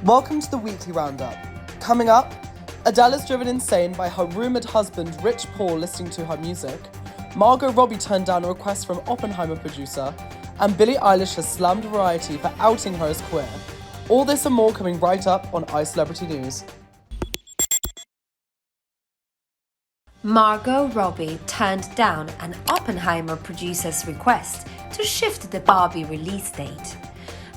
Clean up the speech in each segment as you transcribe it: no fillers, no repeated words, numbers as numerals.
Welcome to the weekly roundup. Coming up, Adele is driven insane by her rumoured husband Rich Paul listening to her music, Margot Robbie turned down a request from Oppenheimer producer, and Billie Eilish has slammed Variety for outing her as queer. All this and more coming right up on iCelebrity News. Margot Robbie turned down an Oppenheimer producer's request to shift the Barbie release date.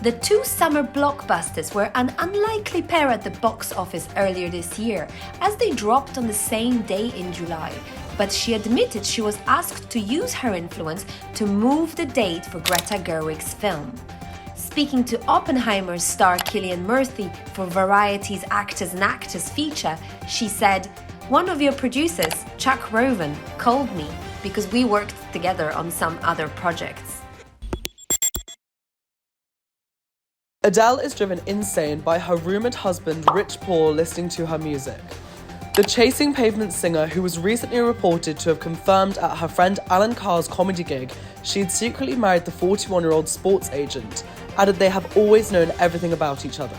The two summer blockbusters were an unlikely pair at the box office earlier this year, as they dropped on the same day in July. But she admitted she was asked to use her influence to move the date for Greta Gerwig's film. Speaking to Oppenheimer's star Cillian Murphy for Variety's Actors and Actors feature, she said, "One of your producers, Chuck Roven, called me because we worked together on some other projects." Adele is driven insane by her rumoured husband Rich Paul listening to her music. The Chasing Pavement singer, who was recently reported to have confirmed at her friend Alan Carr's comedy gig she had secretly married the 41-year-old sports agent, added they have always known everything about each other.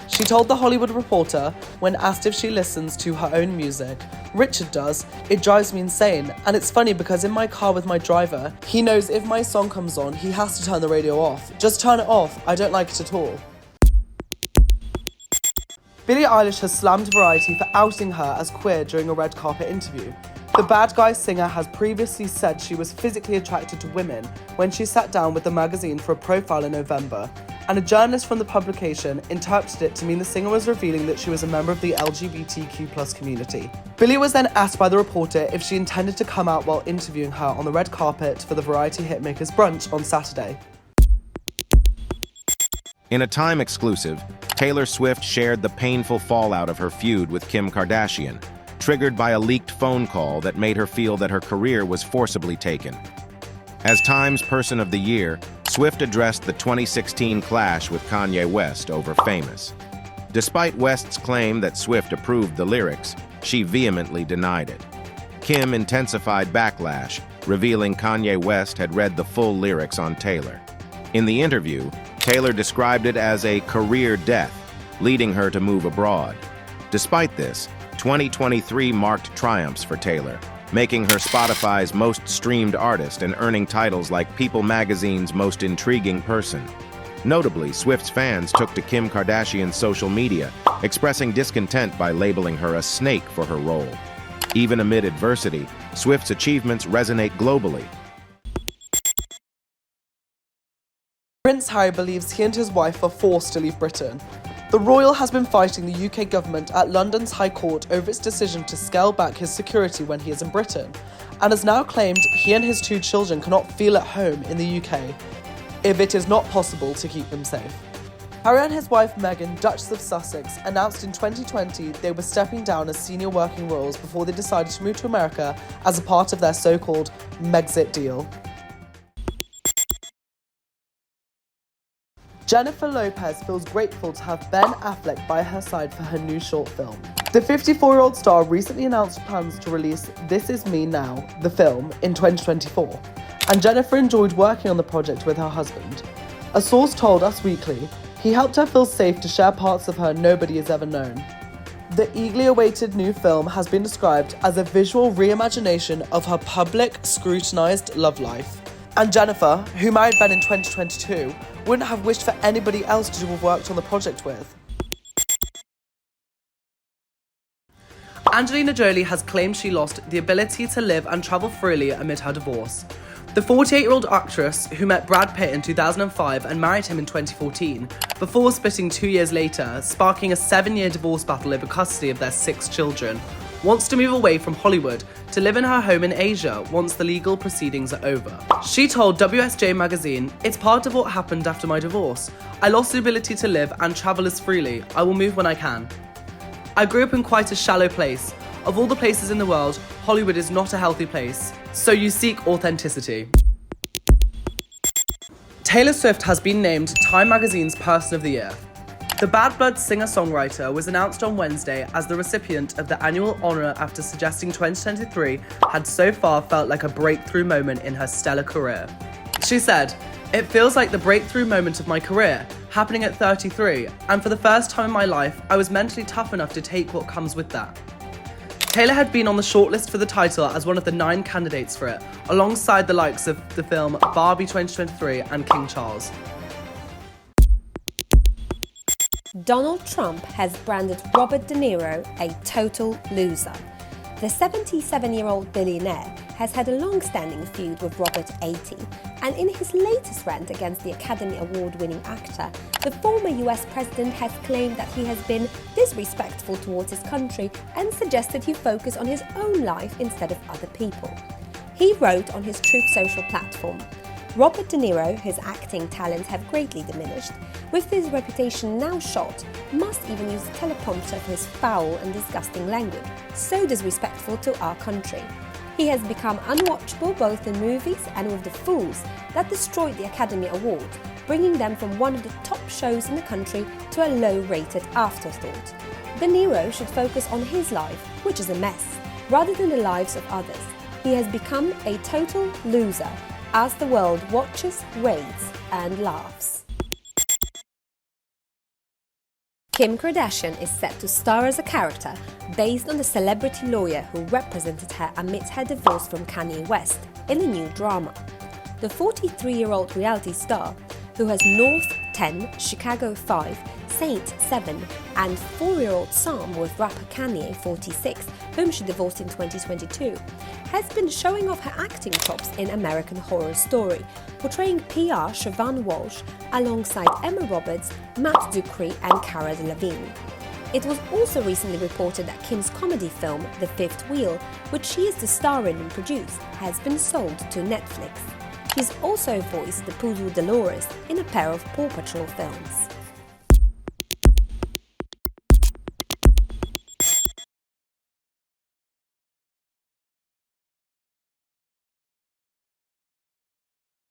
She told The Hollywood Reporter, when asked if she listens to her own music, "Richard does. It drives me insane. And it's funny because in my car with my driver, he knows if my song comes on, he has to turn the radio off. Just turn it off. I don't like it at all." Billie Eilish has slammed Variety for outing her as queer during a red carpet interview. The Bad Guy singer has previously said she was physically attracted to women when she sat down with the magazine for a profile in November, and a journalist from the publication interpreted it to mean the singer was revealing that she was a member of the LGBTQ+ community. Billie was then asked by the reporter if she intended to come out while interviewing her on the red carpet for the Variety Hitmakers brunch on Saturday. In a Time exclusive, Taylor Swift shared the painful fallout of her feud with Kim Kardashian, triggered by a leaked phone call that made her feel that her career was forcibly taken. As Time's Person of the Year, Swift addressed the 2016 clash with Kanye West over Famous. Despite West's claim that Swift approved the lyrics, she vehemently denied it. Kim intensified backlash, revealing Kanye West had read the full lyrics on Taylor. In the interview, Taylor described it as a career death, leading her to move abroad. Despite this, 2023 marked triumphs for Taylor, making her Spotify's most streamed artist and earning titles like People magazine's most intriguing person. Notably, Swift's fans took to Kim Kardashian's social media, expressing discontent by labeling her a snake for her role. Even amid adversity, Swift's achievements resonate globally. Prince Harry believes he and his wife were forced to leave Britain. The royal has been fighting the UK government at London's High Court over its decision to scale back his security when he is in Britain, and has now claimed he and his two children cannot feel at home in the UK if it is not possible to keep them safe. Harry and his wife Meghan, Duchess of Sussex, announced in 2020 they were stepping down as senior working royals before they decided to move to America as a part of their so-called Megxit deal. Jennifer Lopez feels grateful to have Ben Affleck by her side for her new short film. The 54-year-old star recently announced plans to release This Is Me Now, the film, in 2024, and Jennifer enjoyed working on the project with her husband. A source told Us Weekly he helped her feel safe to share parts of her nobody has ever known. The eagerly awaited new film has been described as a visual reimagination of her public, scrutinized love life. And Jennifer, who married Ben in 2022, wouldn't have wished for anybody else to have worked on the project with. Angelina Jolie has claimed she lost the ability to live and travel freely amid her divorce. The 48-year-old actress, who met Brad Pitt in 2005 and married him in 2014, before splitting 2 years later, sparking a 7-year divorce battle over custody of their 6 children, wants to move away from Hollywood to live in her home in Asia once the legal proceedings are over. She told WSJ magazine, "It's part of what happened after my divorce. I lost the ability to live and travel as freely. I will move when I can. I grew up in quite a shallow place. Of all the places in the world, Hollywood is not a healthy place. So you seek authenticity." Taylor Swift has been named Time magazine's Person of the Year. The Bad Blood singer-songwriter was announced on Wednesday as the recipient of the annual honour after suggesting 2023 had so far felt like a breakthrough moment in her stellar career. She said, "It feels like the breakthrough moment of my career. happening at 33, and for the first time in my life, I was mentally tough enough to take what comes with that. Taylor had been on the shortlist for the title as one of the 9 candidates for it, alongside the likes of the film Barbie 2023 and King Charles. Donald Trump has branded Robert De Niro a total loser. The 77-year-old billionaire has had a long-standing feud with Robert 80, and in his latest rant against the Academy Award-winning actor, the former US president has claimed that he has been disrespectful towards his country and suggested he focus on his own life instead of other people. He wrote on his Truth Social platform, "Robert De Niro, his acting talents have greatly diminished. With his reputation now shot, must even use a teleprompter for his foul and disgusting language, so disrespectful to our country. He has become unwatchable both in movies and with the fools that destroyed the Academy Award, bringing them from one of the top shows in the country to a low-rated afterthought. De Niro should focus on his life, which is a mess, rather than the lives of others. He has become a total loser, as the world watches, rates, and laughs." Kim Kardashian is set to star as a character based on the celebrity lawyer who represented her amid her divorce from Kanye West in a new drama. The 43-year-old reality star, who has North 10, Chicago 5, Saint 7, and 4-year-old son with rapper Kanye 46, whom she divorced in 2022, has been showing off her acting chops in American Horror Story, portraying PR Siobhan Walsh alongside Emma Roberts, Matt Dupree, and Cara Delevingne. It was also recently reported that Kim's comedy film, The Fifth Wheel, which she is the star in and produced, has been sold to Netflix. She's also voiced the poodle Dolores in a pair of Paw Patrol films.